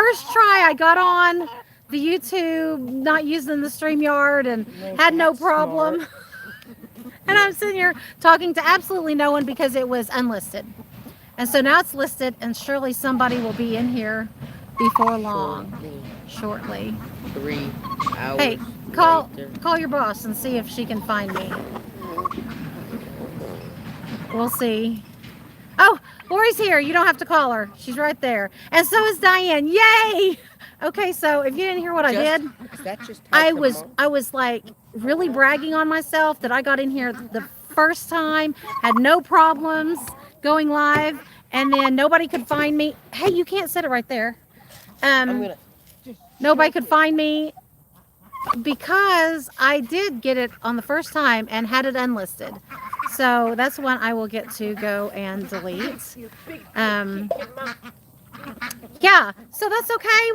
first try I got on the YouTube, not using the StreamYard, and had no problem. And I'm sitting here talking to absolutely no one because it was unlisted. And so now it's listed, and surely somebody will be in here before long. Shortly. 3 hours Hey, later. call your boss and see if she can find me. We'll see. Oh, Lori's here. You don't have to call her. She's right there. And so is Diane. Yay! Okay, so if you didn't hear what I did, Is that just I was like really bragging on myself that I got in here the first time, had no problems going live, and then nobody could find me. Hey, you can't sit it right there. Nobody could find me because I did get it on the first time and had it unlisted. So that's one I will get to go and delete. Yeah, so that's okay.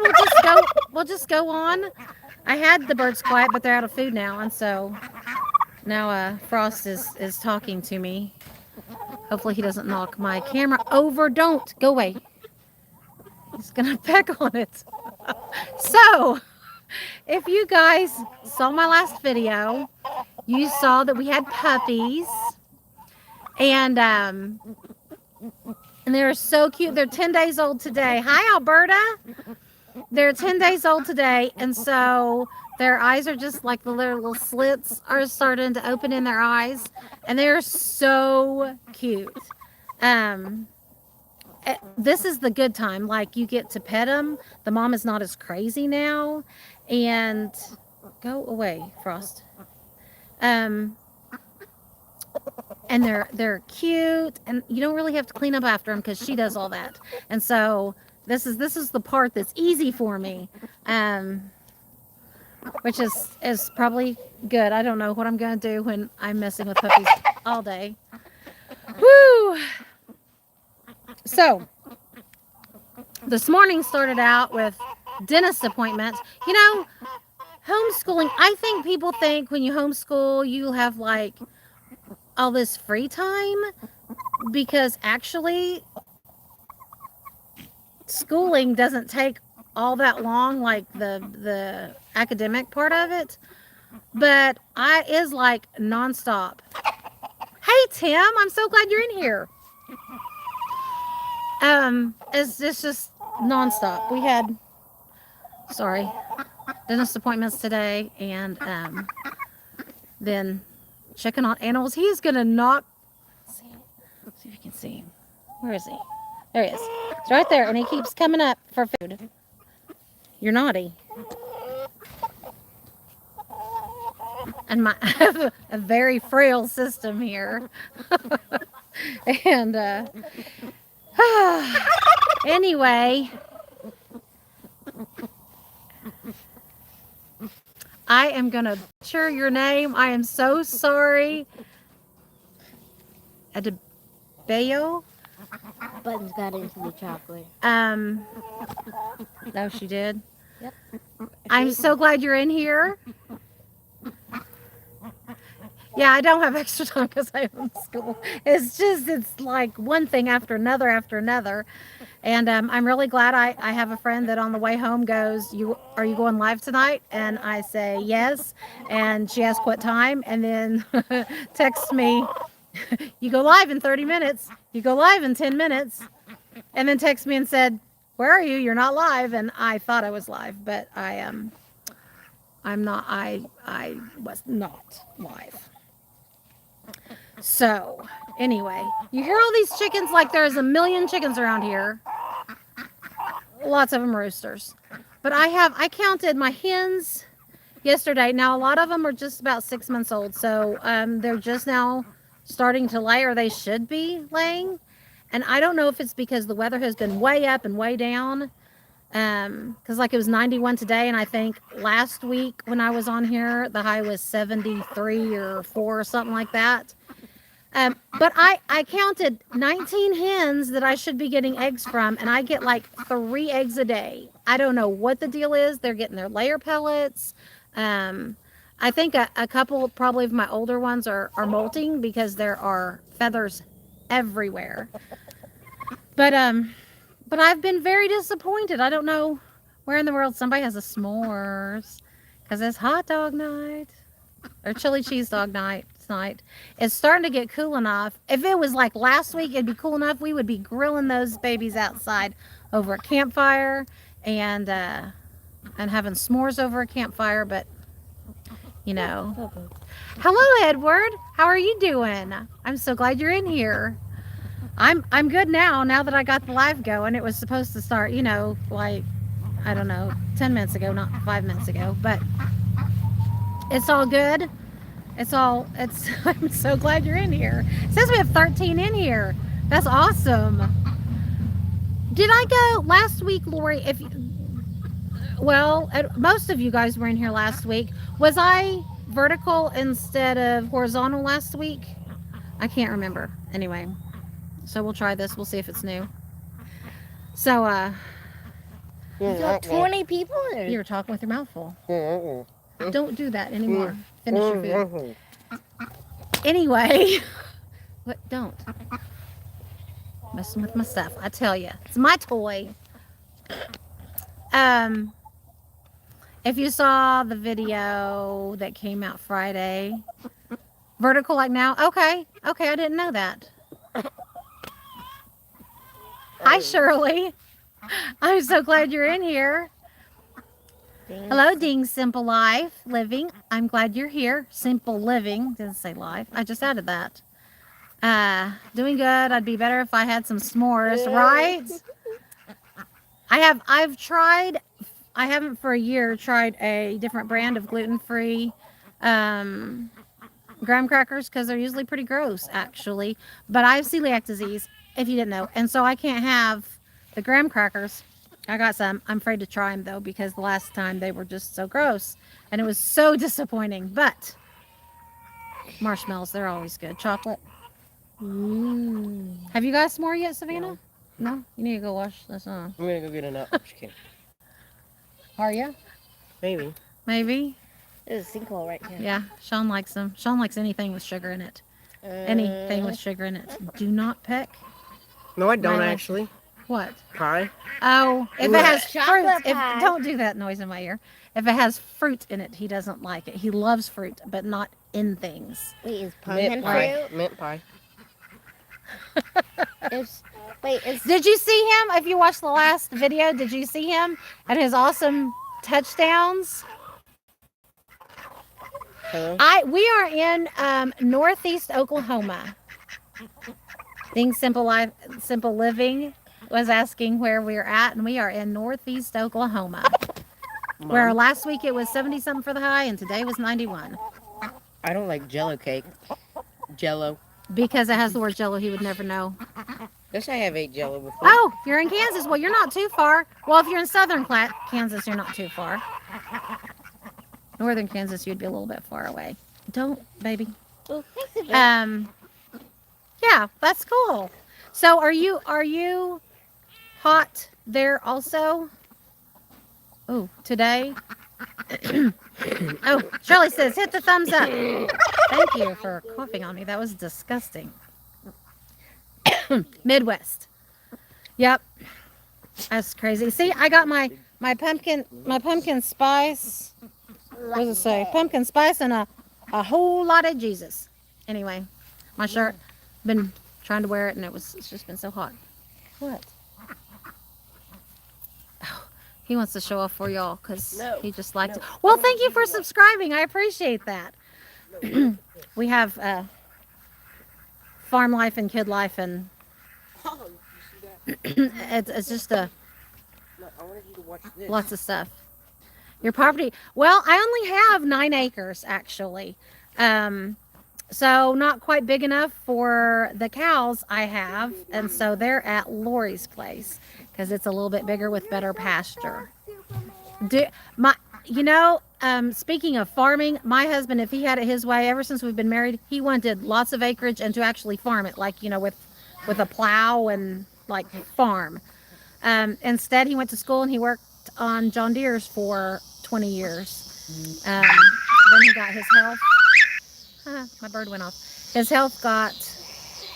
We'll just go on. I had the birds quiet, but they're out of food now, and so now Frost is talking to me. Hopefully he doesn't knock my camera over. Don't go away. He's gonna peck on it. So if you guys saw my last video, you saw that we had puppies, and they're so cute. They're 10 days old today. Hi, Alberta. They're 10 days old today, and so their eyes are just like the little slits are starting to open in their eyes, and they're so cute. This is the good time. Like, you get to pet them. The mom is not as crazy now, and go away, Frost. And they're cute, and you don't really have to clean up after them because she does all that. And so this is the part that's easy for me, which is probably good. I don't know what I'm going to do when I'm messing with puppies all day. Woo! So this morning started out with dentist appointments. You know, homeschooling, I think people think when you homeschool, you'll have like all this free time, because actually schooling doesn't take all that long, like the academic part of it, but is like nonstop. Hey Tim, I'm so glad you're in here. It's just nonstop. We had dentist appointments today, and then checking on animals. He's gonna knock. See if you can see him. Where is he? There he is. He's right there, and he keeps coming up for food. You're naughty. And I have a very frail system here. And anyway, I am gonna butcher your name. I am so sorry. Adebayo? Buttons got into the chocolate. No, she did. Yep. I'm so glad you're in here. Yeah, I don't have extra time because I homeschool. It's like one thing after another after another. And I'm really glad I have a friend that on the way home goes, are you going live tonight? And I say yes. And she asks what time, and then texts me, you go live in 30 minutes. You go live in 10 minutes. And then texts me and said, where are you? You're not live. And I thought I was live, but I'm not. I was not live. So anyway, you hear all these chickens, like there's a million chickens around here. Lots of them roosters. But I counted my hens yesterday. Now a lot of them are just about 6 months old. So they're just now starting to lay, or they should be laying. And I don't know if it's because the weather has been way up and way down. Because like it was 91 today, and I think last week when I was on here, the high was 73 or 4 or something like that. But I counted 19 hens that I should be getting eggs from, and I get like 3 eggs a day. I don't know what the deal is. They're getting their layer pellets. I think a couple probably of my older ones are molting because there are feathers everywhere. But I've been very disappointed. I don't know Where in the world somebody has a s'mores? Because it's hot dog night. Or chili cheese dog night tonight. It's starting to get cool enough. If it was like last week, it'd be cool enough. We would be grilling those babies outside over a campfire and having s'mores over a campfire. But you know, hello Edward. How are you doing? I'm so glad you're in here. I'm good now. Now that I got the live going, it was supposed to start. Like I don't know, 10 minutes ago, not 5 minutes ago, but. It's all good. I'm so glad you're in here. It says we have 13 in here. That's awesome. Did I go last week, Lori? Most of you guys were in here last week. Was I vertical instead of horizontal last week? I can't remember. Anyway, so we'll try this. We'll see if it's new. So, You got 20 people there. you're talking with your mouth full. Don't do that anymore. Finish your food. Anyway, what? Don't. Messing with my stuff. I tell you, it's my toy. If you saw the video that came out Friday, vertical like now. Okay, I didn't know that. Hi, Shirley. I'm so glad you're in here. Hello, Ding Simple Life Living. I'm glad you're here. Simple Living. Didn't say life. I just added that. Doing good. I'd be better if I had some s'mores, right? I've tried, I haven't for a year tried a different brand of gluten-free graham crackers because they're usually pretty gross, actually. But I have celiac disease, if you didn't know. And so I can't have the graham crackers. I got some. I'm afraid to try them though because the last time they were just so gross and it was so disappointing. But marshmallows, they're always good. Chocolate. Have you got a s'more yet, Savannah? No? You need to go wash this on. I'm gonna go get a nut. Just kidding. Are you? Maybe. Maybe. There's a sinkhole right here. Yeah. Sean likes them. Sean likes anything with sugar in it. Anything with sugar in it. Do not peck. No, I don't Milo. actually. What? Pie. Oh, if it has fruit, Chocolate pie. don't do that noise in my ear. If it has fruit in it, he doesn't like it. He loves fruit, but not in things. Wait, is pumpkin Mint pie. fruit? Mint pie. Did you see him? If you watched the last video, did you see him at his awesome touchdowns? Hello? We are in Northeast Oklahoma. Being Simple Life, Simple Living was asking where we're at, and we are in Northeast Oklahoma. Where last week it was 70 something for the high, and today was 91. I don't like Jello cake. Jello. Because it has the word Jello, he would never know. Yes, I have ate Jello before. Oh, you're in Kansas. Well, you're not too far. Well, if you're in southern Kansas, you're not too far. Northern Kansas, you'd be a little bit far away. Don't, baby. Oh, thanks a bit. Yeah, that's cool. So, are you hot there also? Oh, today. Oh, Shirley says, hit the thumbs up. Thank you for coughing on me. That was disgusting. Midwest. Yep. That's crazy. See, I got my pumpkin spice. What does it say? Pumpkin spice and a whole lot of Jesus. Anyway, my shirt. Been trying to wear it and it's just been so hot. What? Oh, he wants to show off for y'all because he just liked it. Well, thank you for subscribing. I appreciate that. We have farm life and kid life and it's just I wanted you to watch this. lots of stuff. Your property. Well, I only have 9 acres actually. So not quite big enough for the cows I have, and so they're at Lori's place because it's a little bit bigger with better pasture. Speaking of farming, my husband, if he had it his way, ever since we've been married, he wanted lots of acreage and to actually farm it, like with a plow and like farm. Instead, he went to school and he worked on John Deere's for 20 years. Then he got his health. My bird went off. His health got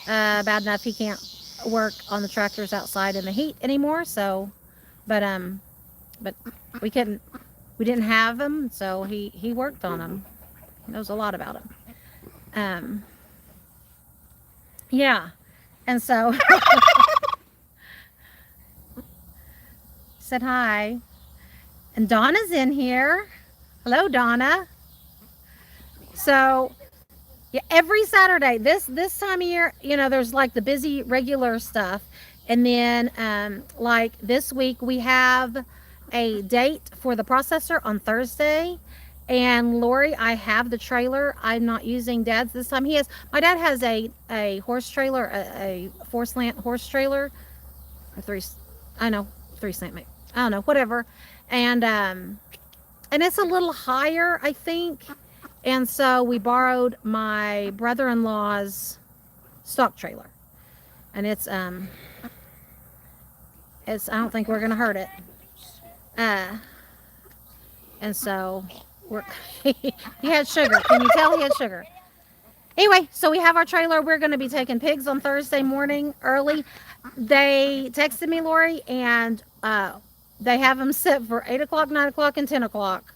bad enough he can't work on the tractors outside in the heat anymore. So, but but we didn't have him, so he worked on them. He knows a lot about them. Yeah, and so said hi, and Donna's in here. Hello, Donna. So yeah, every Saturday, this time of year, there's like the busy regular stuff, and then like this week we have a date for the processor on Thursday. And Lori, I have the trailer. I'm not using Dad's this time. My dad has a horse trailer, a 4 slant horse trailer, or I know 3 slant, maybe. I don't know, whatever. And it's a little higher, I think. And so we borrowed my brother-in-law's stock trailer, and it's I don't think we're gonna hurt it. And so he had sugar. Can you tell he had sugar? Anyway, so we have our trailer. We're going to be taking pigs on Thursday morning early. They texted me, Lori, and they have them set for 8 o'clock, 9 o'clock, and 10 o'clock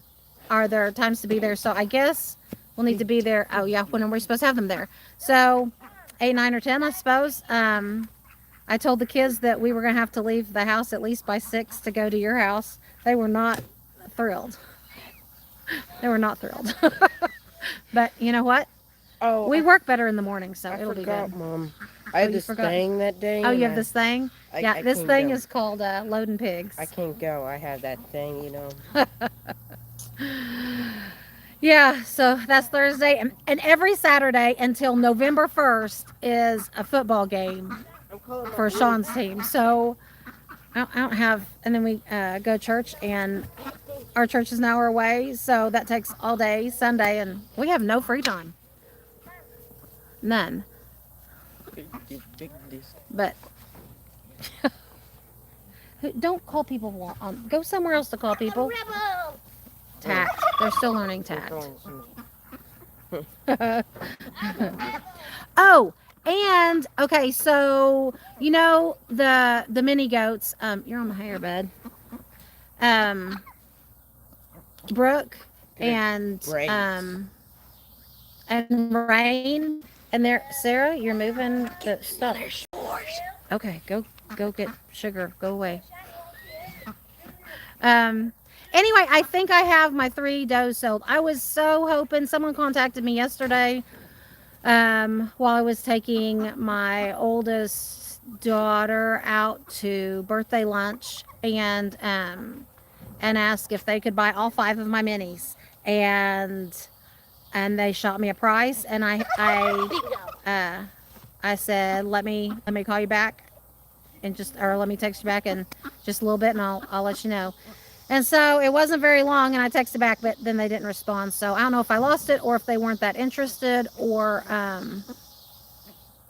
are their times to be there. So I guess we'll need to be there. Oh, yeah, when are we supposed to have them there? So 8, 9, or 10, I suppose. I told the kids that we were going to have to leave the house at least by 6 to go to your house. They were not thrilled. They were not thrilled. But you know what? Oh, we work better in the morning, so I it'll be forgot, good. Mom. I had this thing that day. Oh, you have this thing? Yeah, I this can't thing go. is called loading pigs. I can't go. I have that thing, Yeah, so that's Thursday. And every Saturday until November 1st is a football game for Sean's team. So I don't have, and then we go to church, and our church is an hour away, so that takes all day Sunday, and we have no free time. None. But don't call people go somewhere else to call people. Tact. They're still learning tact. Oh, and okay, so the mini goats. You're on my hair, bud. Brooke and Rain, and there, Sarah, you're moving the stuff. Okay, go get sugar. Go away. Anyway, I think I have my 3 does sold. I was so hoping, someone contacted me yesterday while I was taking my oldest daughter out to birthday lunch, and asked if they could buy all 5 of my minis, and they shot me a price, and I said, let me call you back, or let me text you back in just a little bit, and I'll let you know. And so it wasn't very long, and I texted back, but then they didn't respond. So I don't know if I lost it, or if they weren't that interested, or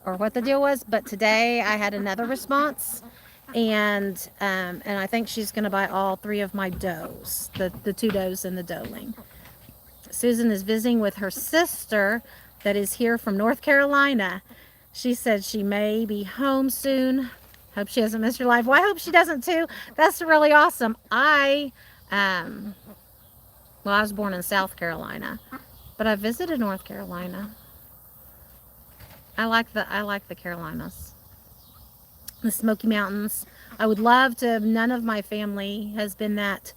what the deal was. But today I had another response, and I think she's going to buy all 3 of my does, the 2 does and the doeling. Susan is visiting with her sister that is here from North Carolina. She said she may be home soon. Hope she hasn't missed your life. Well, I hope she doesn't too. That's really awesome. I was born in South Carolina, but I visited North Carolina. I like the Carolinas, the Smoky Mountains. I would love to. None of my family has been that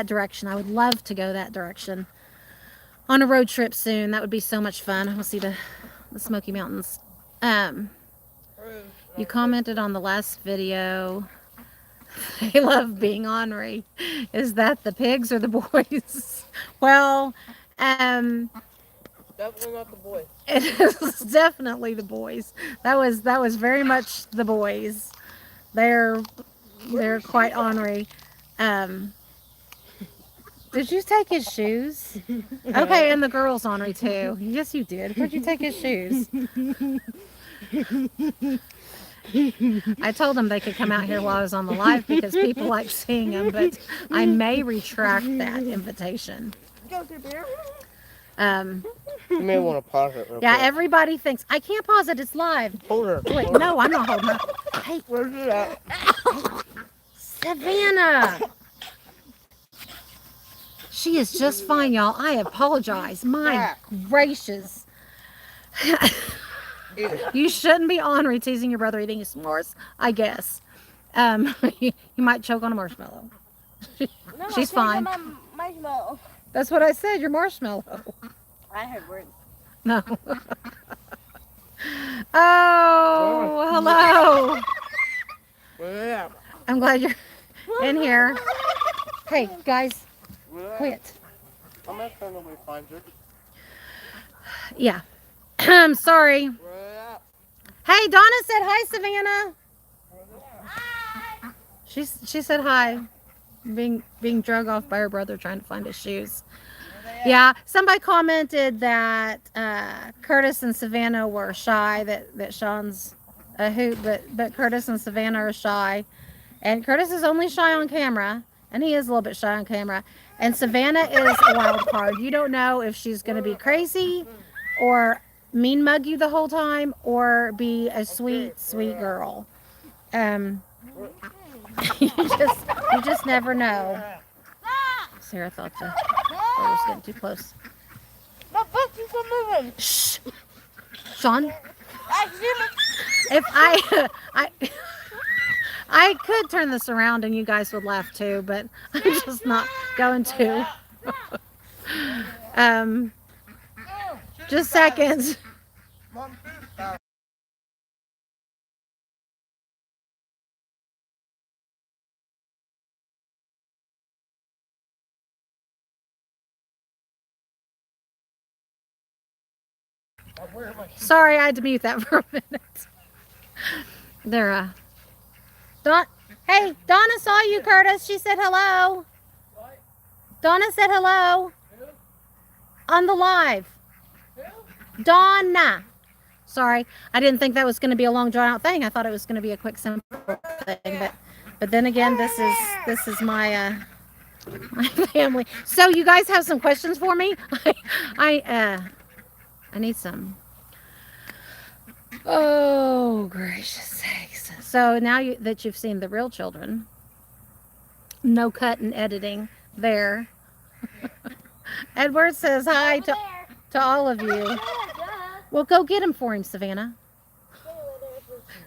direction. I would love to go that direction on a road trip soon. That would be so much fun. We'll see the Smoky Mountains. You commented on the last video. They love being ornery. Is that the pigs or the boys? Well, definitely not the boys. It is definitely the boys. That was very much the boys. They're quite ornery. Did you take his shoes? Okay, and the girls ornery too. Yes, you did. Where'd you take his shoes? I told them they could come out here while I was on the live because people like seeing them, but I may retract that invitation. You may want to pause it real Yeah, quick. everybody thinks, I can't pause it, it's live. Hold her. Wait, no, I'm not holding her. Hey, Where's it at? Savannah. She is just fine, y'all. I apologize. My gracious. You shouldn't be ornery teasing your brother eating his s'mores, I guess. You might choke on a marshmallow. No, She's I fine. can't get my marshmallow. That's what I said, your marshmallow. I heard words. No. Oh, hello. I'm glad you're in here. Hey, guys, quit. I'm not sure nobody finds her. Yeah. I'm sorry. Hey, Donna said hi, Savannah. She said hi. Being drug off by her brother trying to find his shoes. Yeah, somebody commented that Curtis and Savannah were shy, that Sean's a hoot, but Curtis and Savannah are shy. And Curtis is only shy on camera, and he is a little bit shy on camera. And Savannah is a wild card. You don't know if she's going to be crazy or mean mug you the whole time or be a sweet, sweet girl. You just never know. Sarah thought the bird was getting too close. My butt keeps on moving. Shh. Sean, I if I could turn this around and you guys would laugh too, but I'm just not going to. Just seconds. Sorry, I had to mute that for a minute. They're hey, Donna saw you, Curtis. She said hello. Donna said hello. On the live. Donna. Sorry, I didn't think that was going to be a long drawn out thing. I thought it was going to be a quick simple thing, but then again, this is my my family. So you guys have some questions for me? I need some. Oh, gracious sakes. So now that you've seen the real children, no cut and editing there. Edward says hi to all of you. Well, go get him for him, Savannah.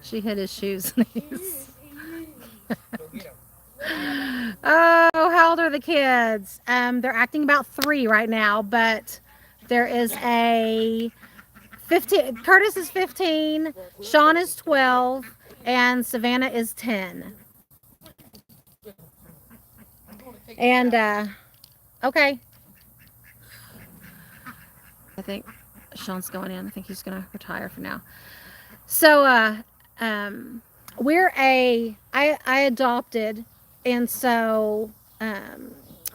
She hid his shoes. Oh, how old are the kids? They're acting about 3 right now, but there is a 15. Curtis is 15, Sean is 12, and Savannah is 10. And okay. I think Sean's going in. I think he's going to retire for now. So I adopted, and so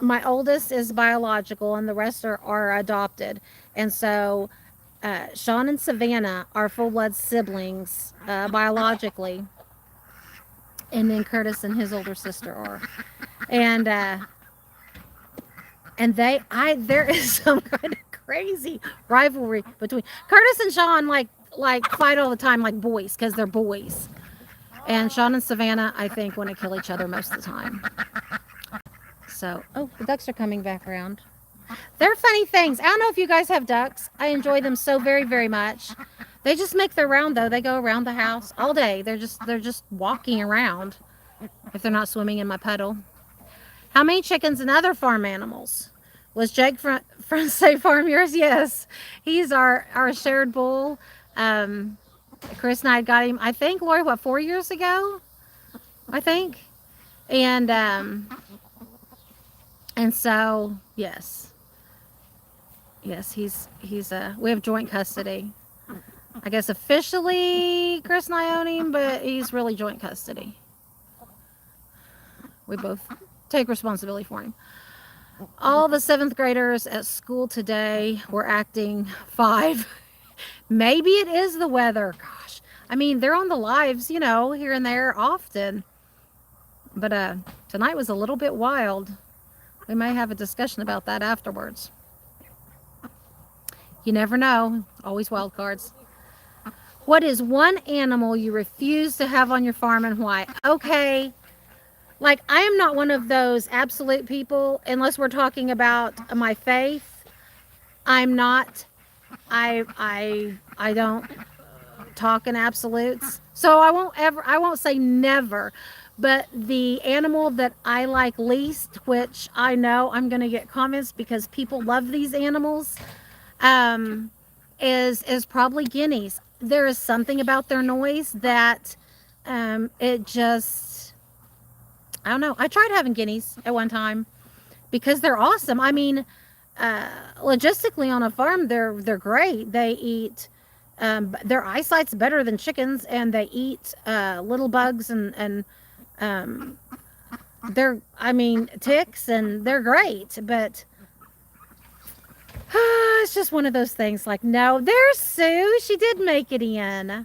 my oldest is biological and the rest are adopted. And so Sean and Savannah are full-blood siblings biologically, and then Curtis and his older sister are. And there is some kind of crazy rivalry between Curtis and Sean, like fight all the time like boys, because they're boys. And Sean and Savannah, I think, want to kill each other most of the time. So, oh, the ducks are coming back around. They're funny things. I don't know if you guys have ducks. I enjoy them so very, very much. They just make their round though. They go around the house all day. They're just walking around if they're not swimming in my puddle. How many chickens and other farm animals? Was Jake from State Farm yours? Yes. He's our shared bull. Chris and I got him, I think, Lori, 4 years ago? I think. And so, yes. Yes, he's we have joint custody. I guess officially Chris and I own him, but he's really joint custody. We both take responsibility for him. All the 7th graders at school today were acting 5. Maybe it is the weather. Gosh, I mean, they're on the lives, here and there often. But tonight was a little bit wild. We may have a discussion about that afterwards. You never know. Always wild cards. What is one animal you refuse to have on your farm and why? Okay. Like, I am not one of those absolute people, unless we're talking about my faith. I'm not. I don't talk in absolutes. So I won't say never. But the animal that I like least, which I know I'm going to get comments because people love these animals, um, is probably guineas. There is something about their noise that it just, I don't know. I tried having guineas at one time because they're awesome. I mean, logistically on a farm, they're great. They eat. Their eyesight's better than chickens, and they eat little bugs and um, they're, I mean, ticks, and they're great. But it's just one of those things. Like, no, there's Sue. She did make it in.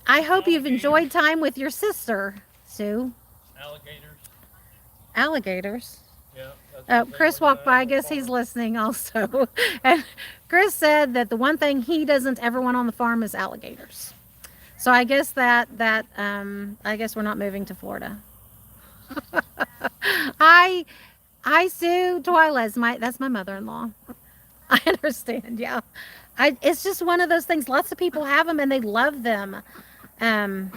I hope you've enjoyed time with your sister, Sue. Alligators. Alligators. Yeah. Oh, Chris walked by. I guess he's listening also. And Chris said that the one thing he doesn't ever want on the farm is alligators. So I guess I guess we're not moving to Florida. I Sue Twyla's that's my mother-in-law. I understand. Yeah. It's just one of those things. Lots of people have them and they love them. But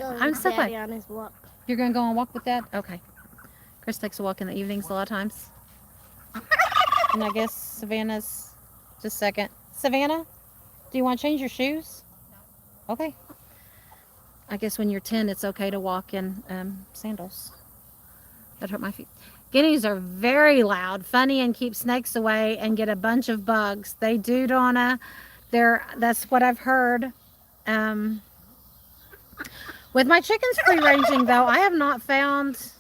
I'm so glad. On his walk. You're going to go on a walk with Dad? Okay. Chris takes a walk in the evenings a lot of times. And I guess Savannah's, just a second. Savannah, do you want to change your shoes? Okay. I guess when you're 10, it's okay to walk in sandals. That hurt my feet. Guineas are very loud, funny, and keep snakes away and get a bunch of bugs. They do, Donna. That's what I've heard. With my chickens free ranging, though, I have not found,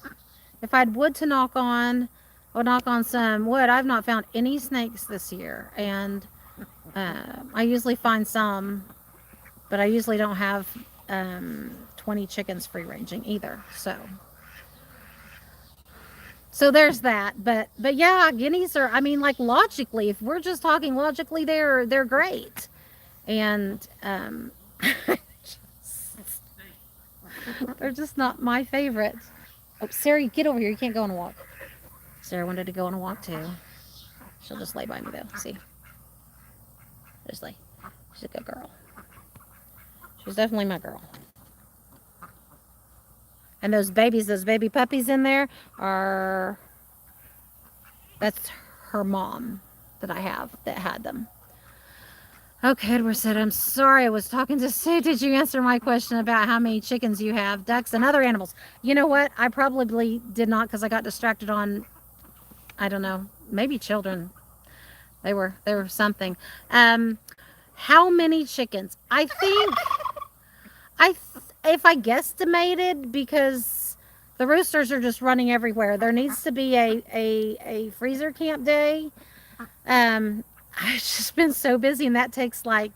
if I had wood to knock on, I would knock on some wood. I've not found any snakes this year. And I usually find some, but I usually don't have 20 chickens free ranging either. So there's that. But yeah, guineas are, I mean, like, logically, if we're just talking logically, they're great. And they're just not my favorite. Oh, Sarah, get over here. You can't go on a walk. Sarah wanted to go on a walk too. She'll just lay by me though. See? Just lay. She's a good girl. She's definitely my girl. And those baby puppies in there that's her mom that I have that had them. Okay, Edward said, I'm sorry, I was talking to Sue. Did you answer my question about how many chickens you have, ducks, and other animals? You know what? I probably did not because I got distracted on, I don't know, maybe children. They were something. How many chickens? I think, if I guesstimated, because the roosters are just running everywhere, there needs to be a freezer camp day. I've just been so busy, and that takes like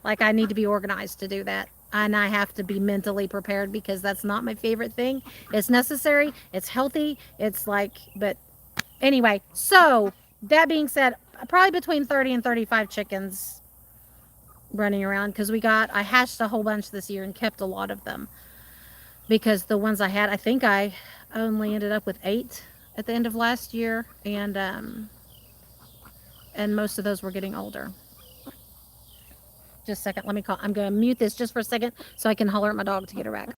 I need to be organized to do that. And I have to be mentally prepared because that's not my favorite thing. It's necessary. It's healthy. It's like, but anyway, so that being said, probably between 30 and 35 chickens running around because I hatched a whole bunch this year and kept a lot of them because the ones I had, I think I only ended up with 8 at the end of last year, and most of those were getting older. Just a second, let me call. I'm going to mute this just for a second so I can holler at my dog to get her back.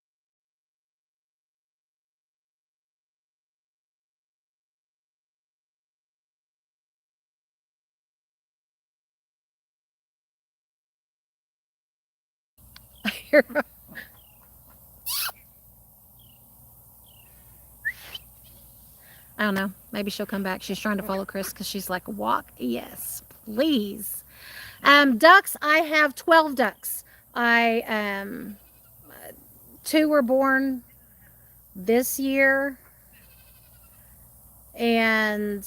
I don't know. Maybe she'll come back. She's trying to follow Chris because she's like, walk? Yes, please. Ducks, I have 12 ducks. 2 were born this year. And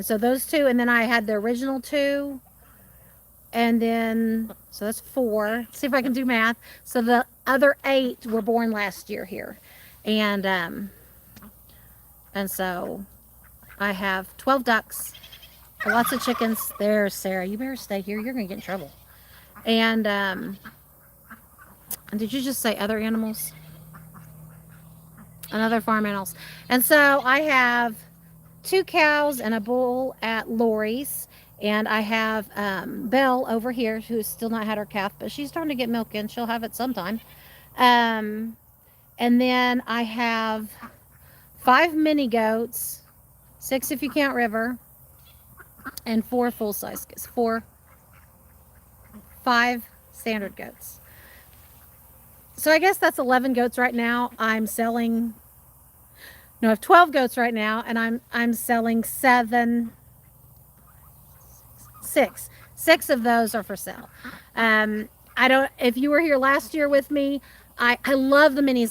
so those 2, and then I had the original 2. And then, so that's 4. Let's see if I can do math. So the other 8 were born last year here. And so I have 12 ducks, lots of chickens. There's Sarah. You better stay here. You're going to get in trouble. And And did you just say other animals? And other farm animals. And so I have 2 cows and a bull at Lori's. And I have Belle over here, who's still not had her calf, but she's starting to get milk in. She'll have it sometime. Um, and then I have 5 mini goats, 6 if you count River, and 4 full size, 5 standard goats. So I guess that's 11 goats right now. I'm selling. No, I have 12 goats right now, and I'm selling 6. 6 of those are for sale. I don't. If you were here last year with me, I love the minis.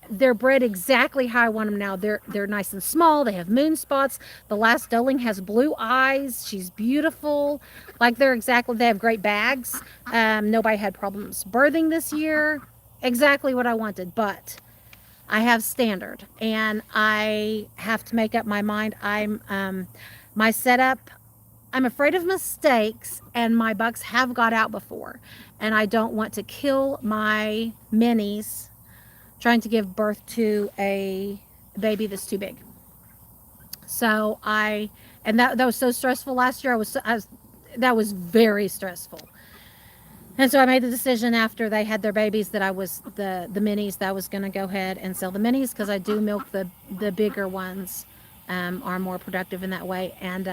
They're bred exactly how I want them now. They're nice and small. They have moon spots. The last doeling has blue eyes. She's beautiful. They have great bags. Nobody had problems birthing this year. Exactly what I wanted, but I have standard, and I have to make up my mind. My setup. I'm afraid of mistakes, and my bucks have got out before, and I don't want to kill my minis trying to give birth to a baby that's too big. So that was so stressful last year. That was very stressful. And so I made the decision after they had their babies that I was the minis, that I was going to go ahead and sell the minis, because I do milk the bigger ones. Are more productive in that way, and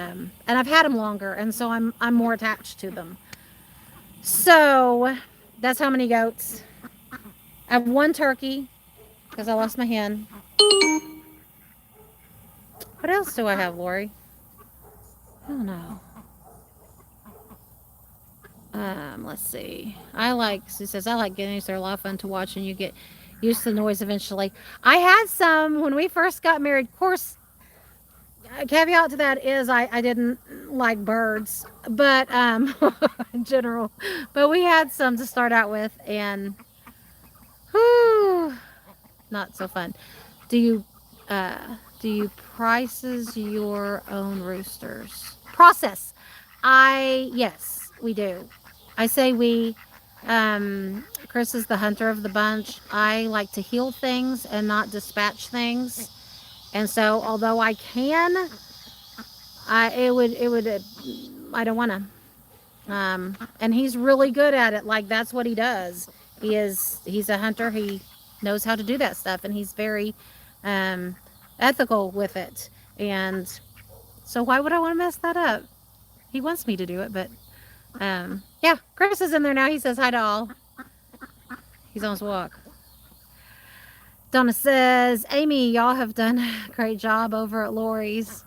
I've had them longer, and so I'm more attached to them. So that's how many goats. I have 1 turkey because I lost my hen. What else do I have, Lori? I don't know. Let's see. She says, I like guineas. They're a lot of fun to watch, and you get used to the noise eventually. I had some when we first got married. Of course, a caveat to that is I didn't like birds, but in general. But we had some to start out with, and whew, not so fun. Do you prices your own roosters? Process. Yes, we do. I say we. Chris is the hunter of the bunch. I like to heal things and not dispatch things. And so, although I can, I don't want to. And he's really good at it. Like, that's what he does. He's a hunter. He knows how to do that stuff, and he's very ethical with it. And so, why would I want to mess that up? He wants me to do it, but yeah, Chris is in there now. He says hi to all. He's on his walk. Donna says, Amy, y'all have done a great job over at Lori's.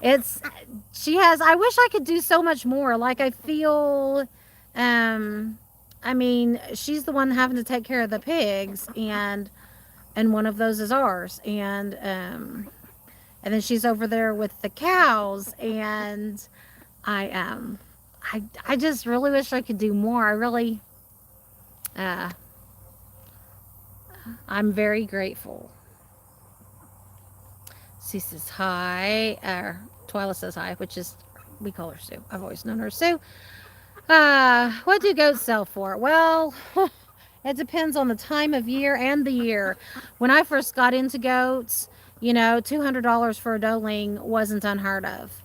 I wish I could do so much more. Like, I feel, she's the one having to take care of the pigs, and one of those is ours. And then she's over there with the cows, and I just really wish I could do more. I'm very grateful. She says hi. Twyla says hi, which is, we call her Sue. I've always known her Sue. What do goats sell for? Well, it depends on the time of year and the year. When I first got into goats, $200 for a doeling wasn't unheard of.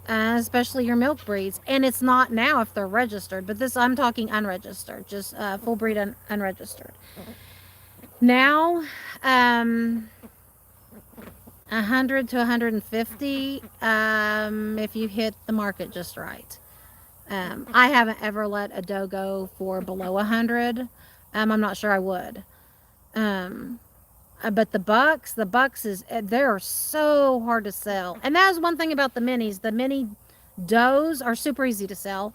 Especially your milk breeds. And it's not now if they're registered, but I'm talking unregistered, just full breed unregistered. Now, 100 to 150 if you hit the market just right. I haven't ever let a doe go for below 100. I'm not sure I would. But the bucks they're so hard to sell. And that is one thing about the minis. The mini does are super easy to sell.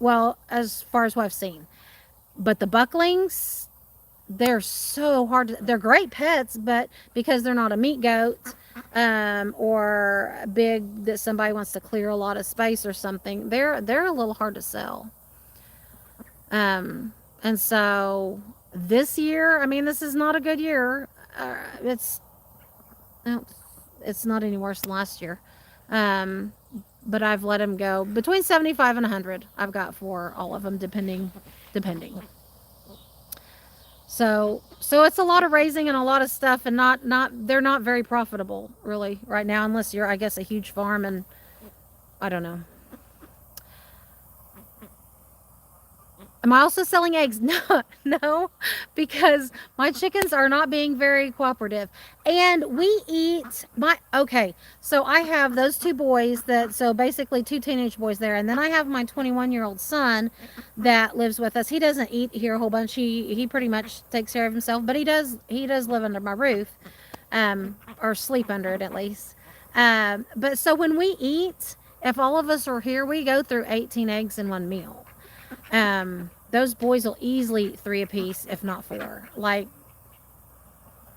Well, as far as what I've seen. But the bucklings, they're so hard. They're great pets, but because they're not a meat goat or big that somebody wants to clear a lot of space or something, they're a little hard to sell. And so this year, this is not a good year. It's not any worse than last year. but I've let them go between 75 and 100. I've got for all of them, depending. So it's a lot of raising and a lot of stuff, and they're not very profitable really right now, unless you're, I guess, a huge farm, and I don't know. Am I also selling eggs? No, no, because my chickens are not being very cooperative. And we eat okay, so I have those two boys so basically two teenage boys there. And then I have my 21-year-old son that lives with us. He doesn't eat here a whole bunch. He pretty much takes care of himself, but he does live under my roof, or sleep under it at least. But so when we eat, if all of us are here, we go through 18 eggs in one meal. Those boys will easily eat 3 apiece, if not 4.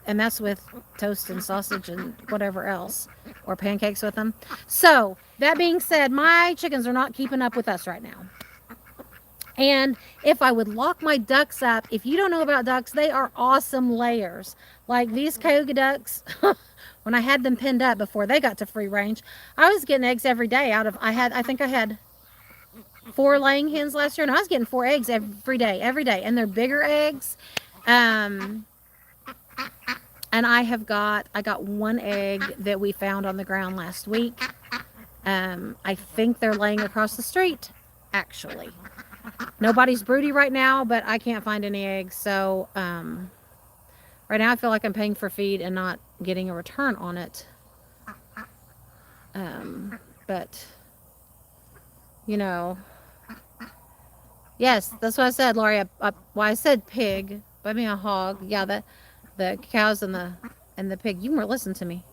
And that's with toast and sausage and whatever else, or pancakes with them. So that being said, my chickens are not keeping up with us right now. And if I would lock my ducks up, if you don't know about ducks, they are awesome layers. Like these Cayuga ducks, when I had them pinned up before they got to free range, I was getting eggs every day I think I had 4 laying hens last year, and I was getting 4 eggs every day, and they're bigger eggs. And I got 1 egg that we found on the ground last week. I think they're laying across the street, actually. Nobody's broody right now, but I can't find any eggs. So right now I feel like I'm paying for feed and not getting a return on it. But you know, yes, that's what I said, Lori. I said pig, but I mean a hog. Yeah, the cows and the pig. You weren't listening to me.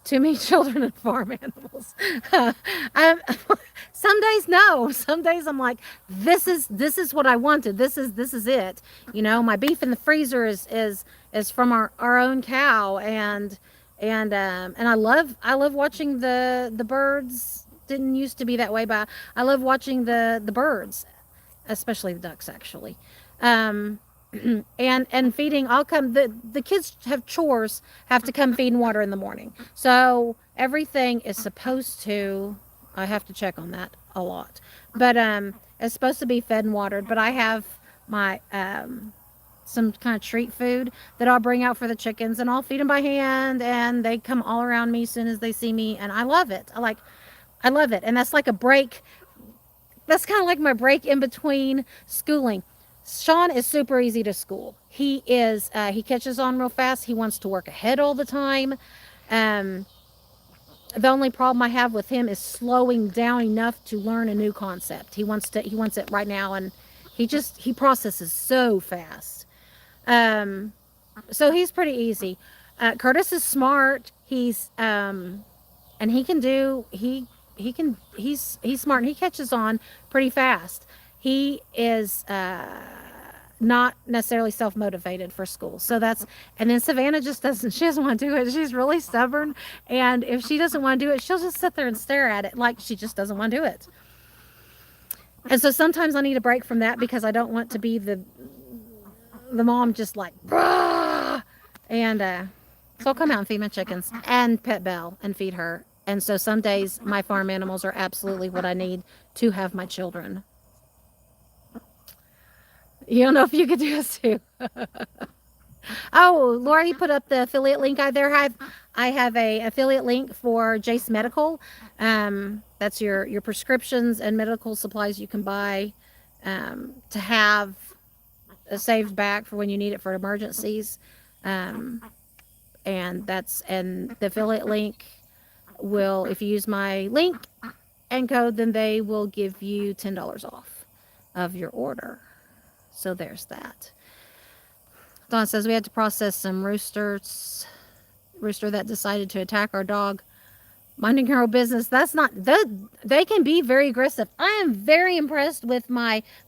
Too many children and farm animals. Some days no. Some days I'm like, this is what I wanted. This is it. You know, my beef in the freezer is from our own cow, and I love watching the birds. Didn't used to be that way, but I love watching the birds, especially the ducks actually. And feeding. The kids have chores, have to come feed and water in the morning, so everything is supposed to, I have to check on that a lot, but it's supposed to be fed and watered. But I have my some kind of treat food that I'll bring out for the chickens, and I'll feed them by hand, and they come all around me as soon as they see me, and I love it. I love it. And that's like a break. That's kind of like my break in between schooling. Sean is super easy to school. He catches on real fast. He wants to work ahead all the time. The only problem I have with him is slowing down enough to learn a new concept. He wants it right now, and he processes so fast. So he's pretty easy. Curtis is smart. He's and he's smart, and he catches on pretty fast. He is not necessarily self-motivated for school. So and then Savannah she doesn't want to do it. She's really stubborn. And if she doesn't want to do it, she'll just sit there and stare at it like she just doesn't want to do it. And so sometimes I need a break from that, because I don't want to be the mom just like, Brah! And so I'll come out and feed my chickens and pet Belle and feed her. And so some days my farm animals are absolutely what I need to have my children. You don't know if you could do this too. Oh, Lori put up the affiliate link. I have a affiliate link for Jase Medical. That's your prescriptions and medical supplies you can buy to have saved back for when you need it for emergencies. And the affiliate link will, if you use my link and code, then they will give you $10 off of your order. So there's that. Dawn says we had to process some rooster that decided to attack our dog. Minding her own business. They can be very aggressive. I am very impressed with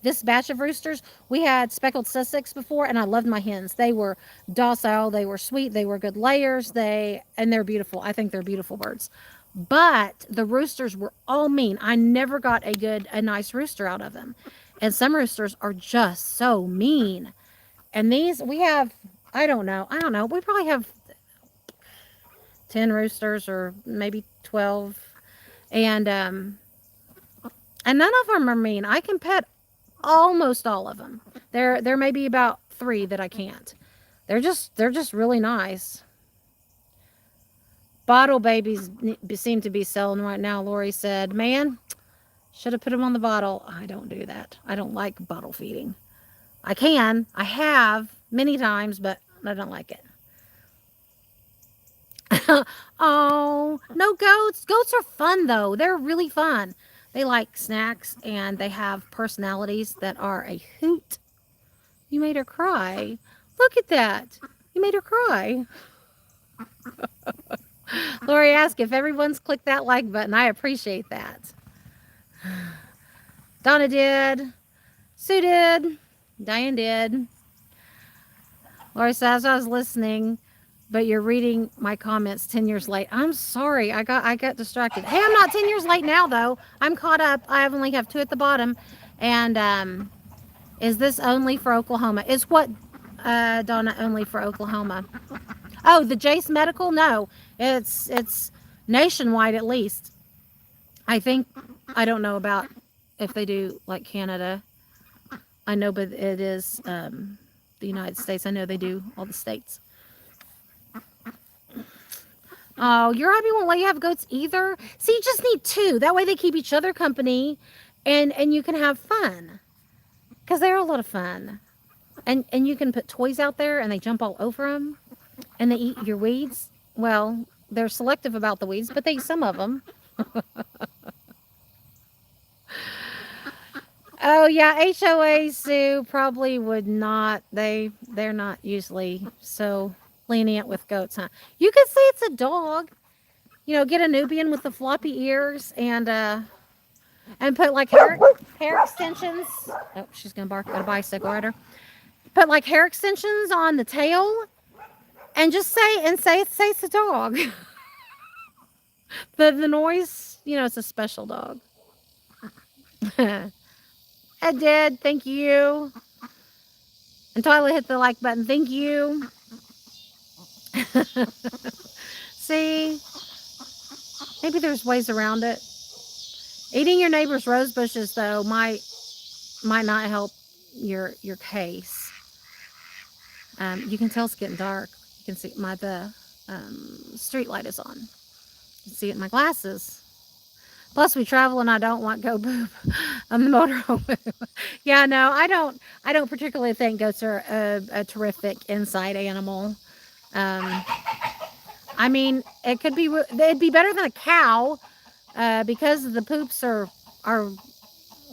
this batch of roosters. We had speckled Sussex before, and I loved my hens. They were docile, they were sweet, they were good layers, and they're beautiful. I think they're beautiful birds. But the roosters were all mean. I never got a nice rooster out of them. And some roosters are just so mean. And we have I don't know. We probably have 10 roosters or maybe 12. And none of them are mean. I can pet almost all of them. There may be about 3 that I can't. They're just really nice. Bottle babies seem to be selling right now, Lori said. Man, should have put them on the bottle. I don't do that. I don't like bottle feeding. I have many times, but I don't like it. Oh, no goats. Goats are fun though. They're really fun. They like snacks and they have personalities that are a hoot. You made her cry. Look at that. You made her cry. Lori asked if everyone's clicked that like button. I appreciate that. Donna did. Sue did. Diane did. Lori says, I was listening, but you're reading my comments 10 years late. I'm sorry. I got distracted. Hey, I'm not 10 years late now, though. I'm caught up. I only have 2 at the bottom. And is this only for Oklahoma? Is what, Donna, only for Oklahoma? Oh, the Jase Medical? No. It's nationwide at least. I don't know about if they do like Canada. I know, but it is the United States. I know they do all the states. Oh, your hubby won't let you have goats either? See, you just need 2. That way they keep each other company and you can have fun. Because they're a lot of fun. And you can put toys out there and they jump all over them. And they eat your weeds. Well, they're selective about the weeds, but they eat some of them. Oh yeah, HOA Sue probably would not. They're not usually so lenient with goats, huh? You could say it's a dog. You know, get a Nubian with the floppy ears and put like hair extensions. Oh, she's gonna bark at a bicycle rider. Put like hair extensions on the tail, and just say it's a dog. the noise, it's a special dog. I did. Thank you. And Tyler hit the like button. Thank you. See? Maybe there's ways around it. Eating your neighbor's rose bushes, though, might not help your case. You can tell it's getting dark. You can see the street light is on. You can see it in my glasses. Plus, we travel, and I don't want go poop on the motorhome. Yeah, no, I don't particularly think goats are a terrific inside animal. I mean, it'd be better than a cow because the poops are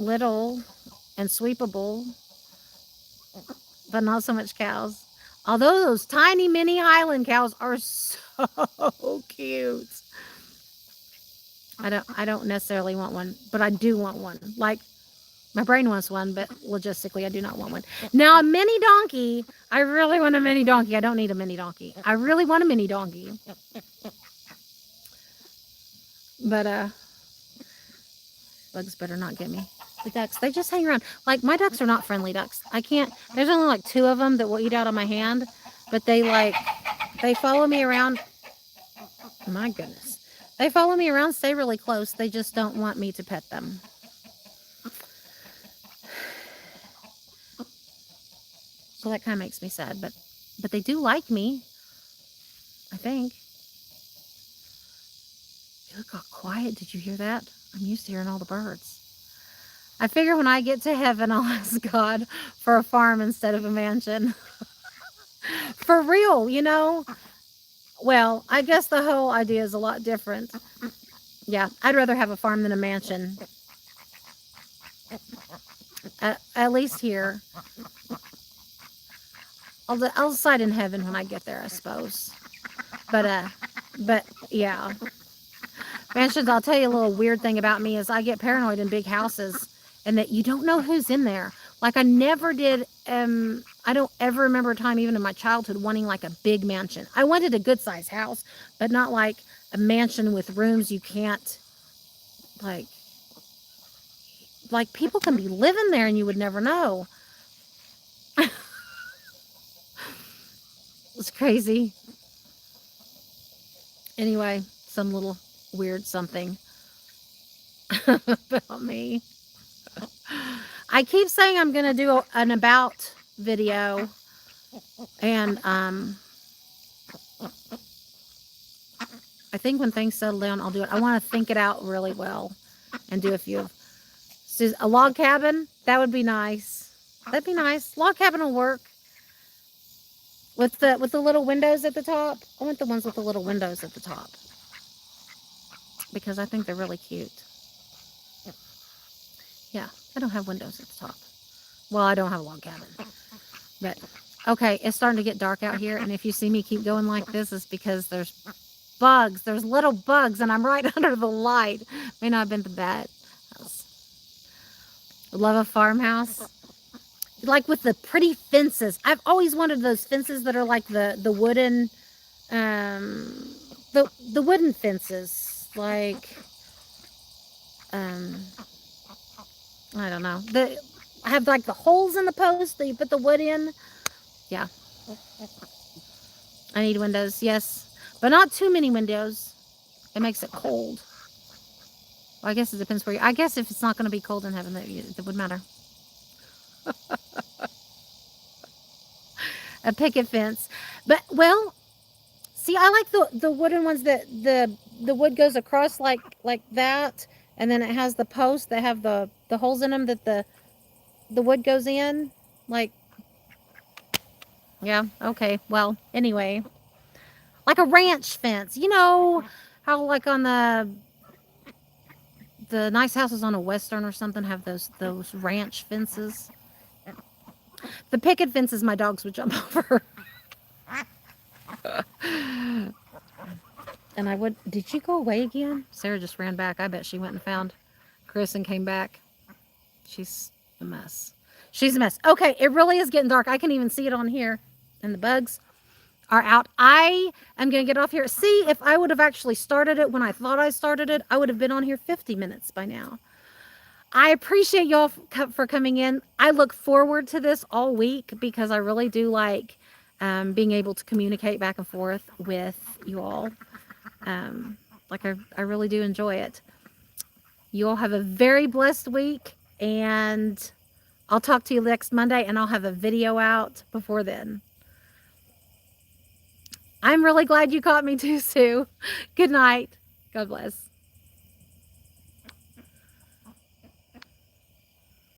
little and sweepable, but not so much cows. Although those tiny mini Highland cows are so cute. I don't necessarily want one, but I do want one. Like, my brain wants one, but logistically, I do not want one. Now, a mini donkey, I really want a mini donkey. I don't need a mini donkey. I really want a mini donkey. But, bugs better not get me. The ducks, they just hang around. Like, my ducks are not friendly ducks. There's only like 2 of them that will eat out of my hand, but they follow me around. My goodness. They follow me around, stay really close. They just don't want me to pet them. So that kind of makes me sad, but they do like me, I think. It got quiet. Did you hear that? I'm used to hearing all the birds. I figure when I get to heaven, I'll ask God for a farm instead of a mansion. For real, Well, I guess the whole idea is a lot different. Yeah, I'd rather have a farm than a mansion. At least here. I'll decide in heaven when I get there, I suppose. But yeah. Mansions, I'll tell you a little weird thing about me is I get paranoid in big houses and that you don't know who's in there. Like I never did, I don't ever remember a time even in my childhood wanting like a big mansion. I wanted a good sized house, but not like a mansion with rooms you can't, like people can be living there and you would never know. It's crazy. Anyway, some little weird something about me. I keep saying I'm going to do an about video, and I think when things settle down, I'll do it. I want to think it out really well and do a few. So a log cabin, that would be nice. That'd be nice. Log cabin will work. With the little windows at the top. I want the ones with the little windows at the top. Because I think they're really cute. Yeah, I don't have windows at the top. Well, I don't have a log cabin. But, okay, it's starting to get dark out here. And if you see me keep going like this, it's because there's bugs. There's little bugs, and I'm right under the light. May not have been the bad house. Love a farmhouse. Like with the pretty fences. I've always wanted those fences that are like the wooden, the wooden fences. Like, I don't know. I have like the holes in the post that you put the wood in. Yeah. I need windows, yes. But not too many windows. It makes it cold. Well, I guess it depends where you... I guess if it's not going to be cold in heaven, that wouldn't matter. A picket fence. But, well, see, I like the wooden ones that the wood goes across like that. And then it has the posts that have the holes in them that the wood goes in. Like, yeah, okay. Well, anyway. Like a ranch fence. You know how like on the nice houses on a Western or something have those ranch fences? The picket fences my dogs would jump over. And I would... Did she go away again? Sarah just ran back. I bet she went and found Chris and came back. She's a mess. She's a mess. Okay, it really is getting dark. I can even see it on here. And the bugs are out. I am going to get off here. See, if I would have actually started it when I thought I started it, I would have been on here 50 minutes by now. I appreciate y'all for coming in. I look forward to this all week because I really do like being able to communicate back and forth with you all. Like I really do enjoy it. You all have a very blessed week, and I'll talk to you next Monday, and I'll have a video out before then. I'm really glad you caught me too, Sue. Good night. God bless.